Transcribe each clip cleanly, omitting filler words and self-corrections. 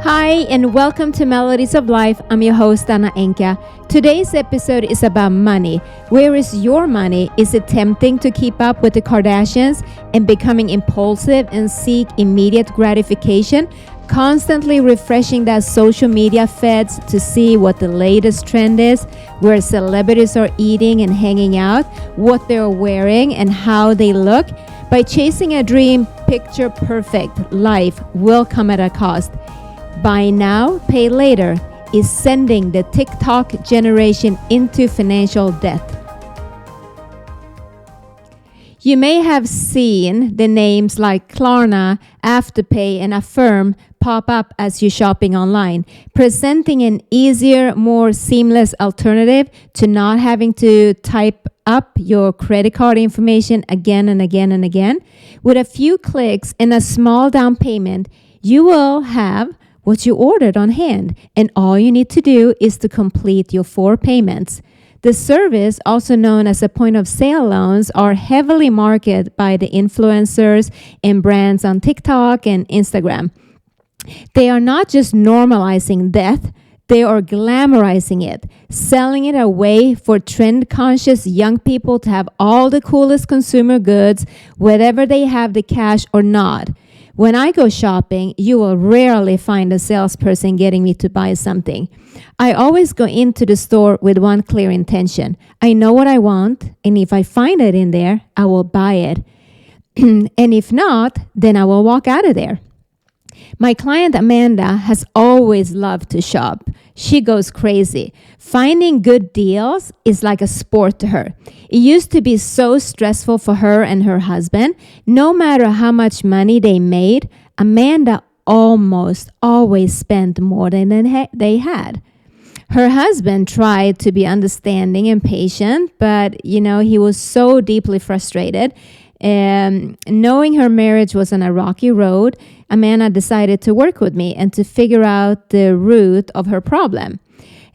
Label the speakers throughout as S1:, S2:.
S1: Hi, and welcome to Melodies of Life. I'm your host, Anna Enka. Today's episode is about money. Where is your money? Is it tempting to keep up with the Kardashians and becoming impulsive and seek immediate gratification? Constantly refreshing that social media feeds to see what the latest trend is, where celebrities are eating and hanging out, what they're wearing, and how they look? By chasing a dream, picture perfect life will come at a cost. Buy now, pay later is sending the TikTok generation into financial debt. You may have seen the names like Klarna, Afterpay, and Affirm pop up as you're shopping online, presenting an easier, more seamless alternative to not having to type up your credit card information again and again and again. With a few clicks and a small down payment, you will have what you ordered on hand, and all you need to do is to complete your 4 payments. The service, also known as a point-of-sale loans, are heavily marketed by the influencers and brands on TikTok and Instagram. They are not just normalizing debt, they are glamorizing it, selling it away for trend-conscious young people to have all the coolest consumer goods, whether they have the cash or not. When I go shopping, you will rarely find a salesperson getting me to buy something. I always go into the store with one clear intention. I know what I want, and if I find it in there, I will buy it. And if not, then I will walk out of there. My client Amanda has always loved to shop. She goes crazy. Finding good deals is like a sport to her. It used to be so stressful for her and her husband. No matter how much money they made, Amanda almost always spent more than they had. Her husband tried to be understanding and patient, but he was so deeply frustrated. Knowing her marriage was on a rocky road, Amanda decided to work with me and to figure out the root of her problem.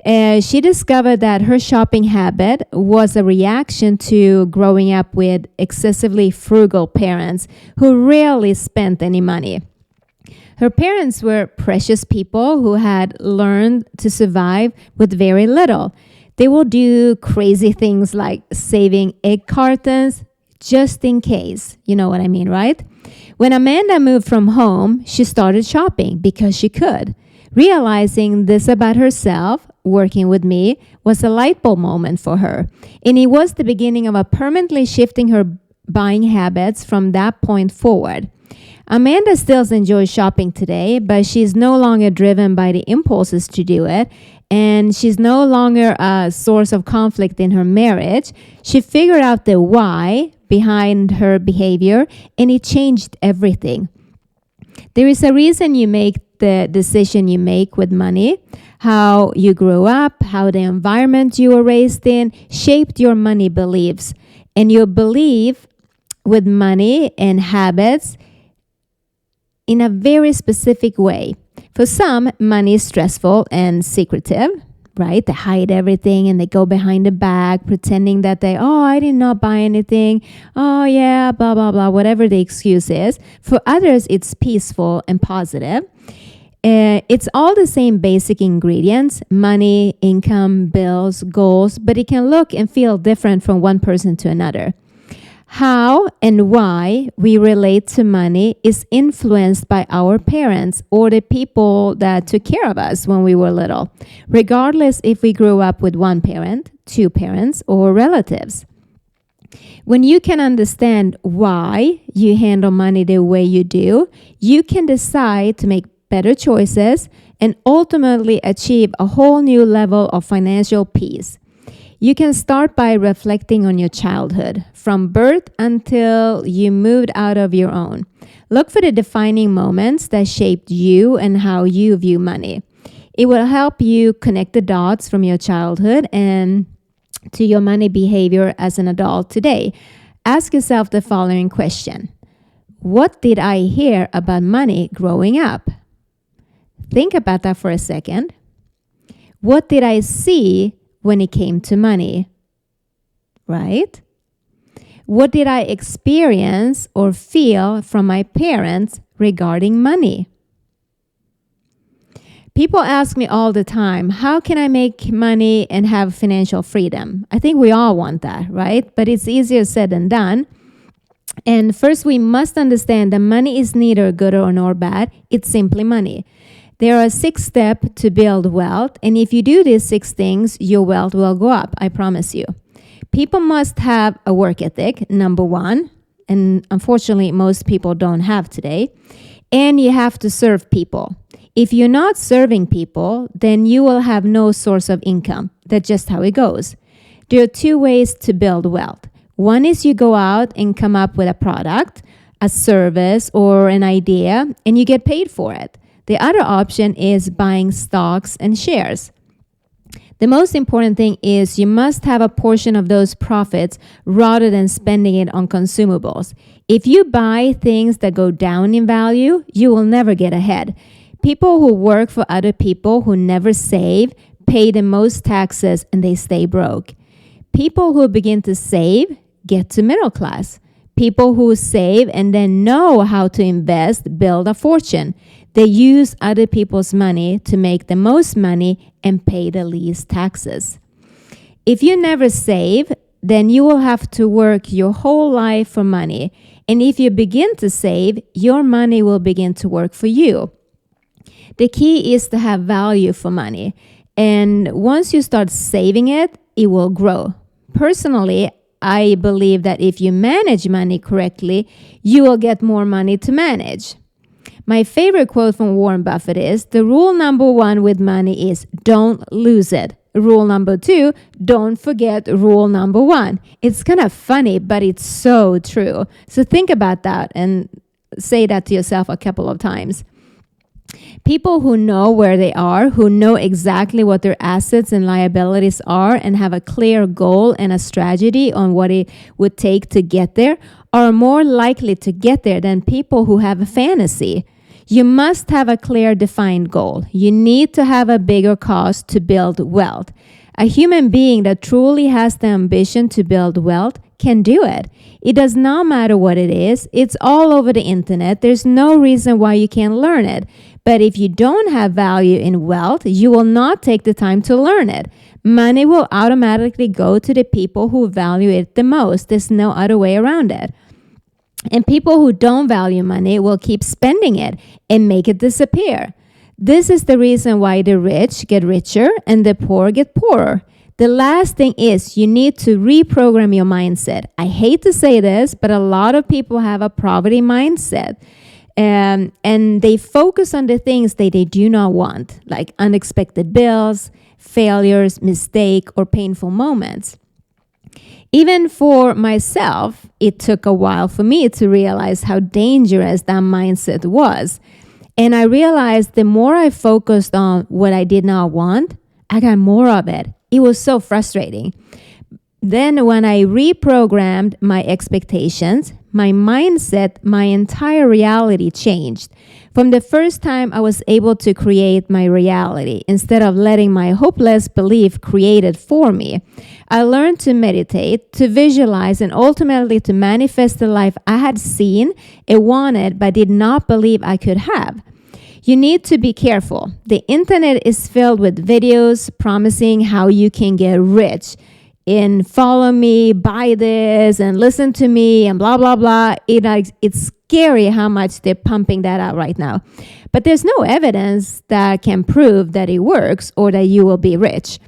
S1: She discovered that her shopping habit was a reaction to growing up with excessively frugal parents who rarely spent any money. Her parents were precious people who had learned to survive with very little. They will do crazy things like saving egg cartons, just in case. You know what I mean, right? When Amanda moved from home, she started shopping because she could. Realizing this about herself, working with me, was a light bulb moment for her. And it was the beginning of a permanently shifting her buying habits from that point forward. Amanda still enjoys shopping today, but she's no longer driven by the impulses to do it. And she's no longer a source of conflict in her marriage. She figured out the why behind her behavior, and it changed everything. There is a reason you make the decision you make with money. How you grew up, how the environment you were raised in shaped your money beliefs. And your belief with money and habits in a very specific way. For some, money is stressful and secretive, right? They hide everything and they go behind the back pretending that I did not buy anything. Oh yeah, blah, blah, blah, whatever the excuse is. For others, it's peaceful and positive. It's all the same basic ingredients: money, income, bills, goals, but it can look and feel different from one person to another. How and why we relate to money is influenced by our parents or the people that took care of us when we were little, regardless if we grew up with one parent, 2 parents, or relatives. When you can understand why you handle money the way you do, you can decide to make better choices and ultimately achieve a whole new level of financial peace. You can start by reflecting on your childhood, from birth until you moved out of your own. Look for the defining moments that shaped you and how you view money. It will help you connect the dots from your childhood and to your money behavior as an adult today. Ask yourself the following question: what did I hear about money growing up? Think about that for a second. What did I see when it came to money, right? What did I experience or feel from my parents regarding money? People ask me all the time, how can I make money and have financial freedom? I think we all want that, right? But it's easier said than done. And first, we must understand that money is neither good or nor bad. It's simply money. There are 6 steps to build wealth. And if you do these 6 things, your wealth will go up. I promise you. People must have a work ethic, number 1. And unfortunately, most people don't have today. And you have to serve people. If you're not serving people, then you will have no source of income. That's just how it goes. There are 2 ways to build wealth. One is you go out and come up with a product, a service, or an idea, and you get paid for it. The other option is buying stocks and shares. The most important thing is you must have a portion of those profits rather than spending it on consumables. If you buy things that go down in value, you will never get ahead. People who work for other people who never save pay the most taxes and they stay broke. People who begin to save get to middle class. People who save and then know how to invest build a fortune. They use other people's money to make the most money and pay the least taxes. If you never save, then you will have to work your whole life for money. And if you begin to save, your money will begin to work for you. The key is to have value for money. And once you start saving it, it will grow. Personally, I believe that if you manage money correctly, you will get more money to manage. My favorite quote from Warren Buffett is, the rule number 1 with money is don't lose it. Rule number 2, don't forget rule number 1. It's kind of funny, but it's so true. So think about that and say that to yourself a couple of times. People who know where they are, who know exactly what their assets and liabilities are and have a clear goal and a strategy on what it would take to get there, are more likely to get there than people who have a fantasy. You must have a clear defined goal. You need to have a bigger cause to build wealth. A human being that truly has the ambition to build wealth can do it. It does not matter what it is. It's all over the internet. There's no reason why you can't learn it. But if you don't have value in wealth, you will not take the time to learn it. Money will automatically go to the people who value it the most. There's no other way around it. And people who don't value money will keep spending it and make it disappear. This is the reason why the rich get richer and the poor get poorer. The last thing is you need to reprogram your mindset. I hate to say this, but a lot of people have a poverty mindset. And they focus on the things that they do not want, like unexpected bills, failures, mistake, or painful moments. Even for myself, it took a while for me to realize how dangerous that mindset was. And I realized the more I focused on what I did not want, I got more of it. It was so frustrating. Then when I reprogrammed my expectations, my mindset, my entire reality changed. From the first time I was able to create my reality instead of letting my hopeless belief create it for me, I learned to meditate, to visualize, and ultimately to manifest the life I had seen and wanted but did not believe I could have. You need to be careful. The internet is filled with videos promising how you can get rich. And follow me, buy this, and listen to me, and blah, blah, blah. It's scary how much they're pumping that out right now. But there's no evidence that can prove that it works or that you will be rich.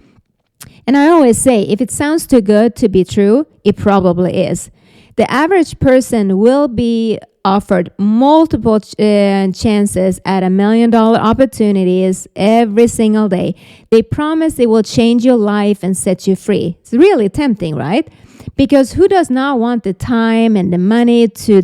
S1: And I always say, if it sounds too good to be true, it probably is. The average person will be offered multiple chances at $1 million opportunities every single day. They promise it will change your life and set you free. It's really tempting, right? Because who does not want the time and the money to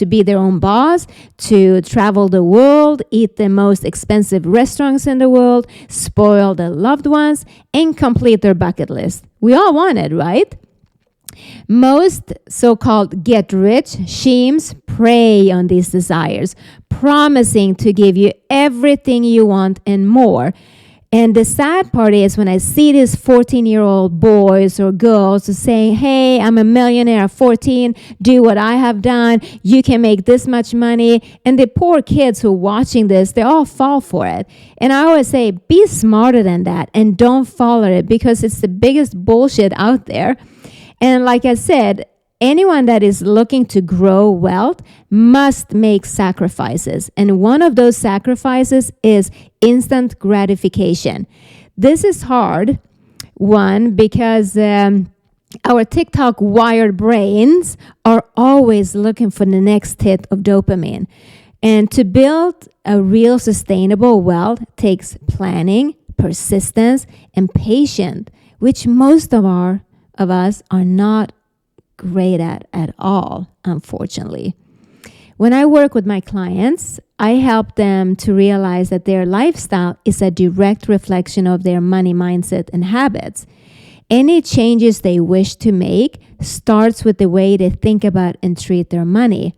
S1: be their own boss, to travel the world, eat the most expensive restaurants in the world, spoil their loved ones, and complete their bucket list? We all want it, right? Most so-called get-rich schemes prey on these desires, promising to give you everything you want and more. And the sad part is when I see these 14-year-old boys or girls saying, hey, I'm a millionaire at 14, do what I have done, you can make this much money. And the poor kids who are watching this, they all fall for it. And I always say, be smarter than that and don't follow it, because it's the biggest bullshit out there. And like I said, anyone that is looking to grow wealth must make sacrifices. And one of those sacrifices is instant gratification. This is hard, one, because our TikTok wired brains are always looking for the next hit of dopamine. And to build a real sustainable wealth takes planning, persistence, and patience, which most of us are not great at all, unfortunately. When I work with my clients, I help them to realize that their lifestyle is a direct reflection of their money mindset and habits. Any changes they wish to make starts with the way they think about and treat their money.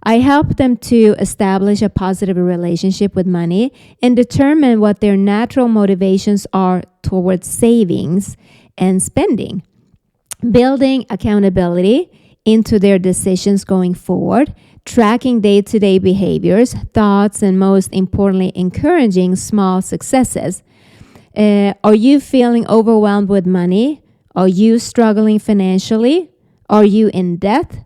S1: I help them to establish a positive relationship with money and determine what their natural motivations are towards savings and spending. Building accountability into their decisions going forward, tracking day-to-day behaviors, thoughts, and most importantly, encouraging small successes. Are you feeling overwhelmed with money? Are you struggling financially? Are you in debt?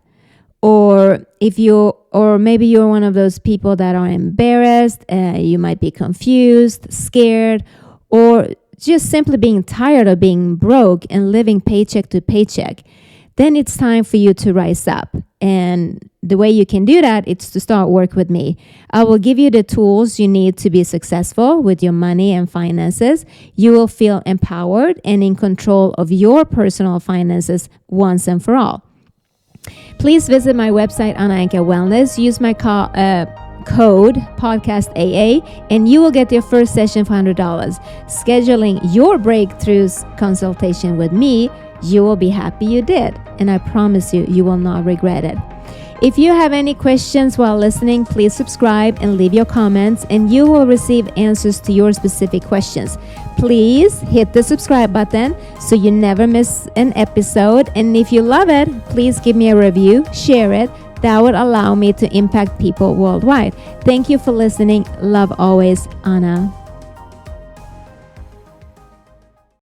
S1: Or maybe you're one of those people that are embarrassed, you might be confused, scared, or just simply being tired of being broke and living paycheck to paycheck. Then it's time for you to rise up. And the way you can do that is to start work with me. I will give you the tools you need to be successful with your money and finances. You will feel empowered and in control of your personal finances once and for all. Please visit my website, Anna Anka Wellness. Use my code PODCASTAA and you will get your first session for $100. Scheduling your breakthroughs consultation with me, you will be happy you did. And I promise you, you will not regret it. If you have any questions while listening, please subscribe and leave your comments and you will receive answers to your specific questions. Please hit the subscribe button so you never miss an episode. And if you love it, please give me a review, share it. That would allow me to impact people worldwide. Thank you for listening. Love always, Anna.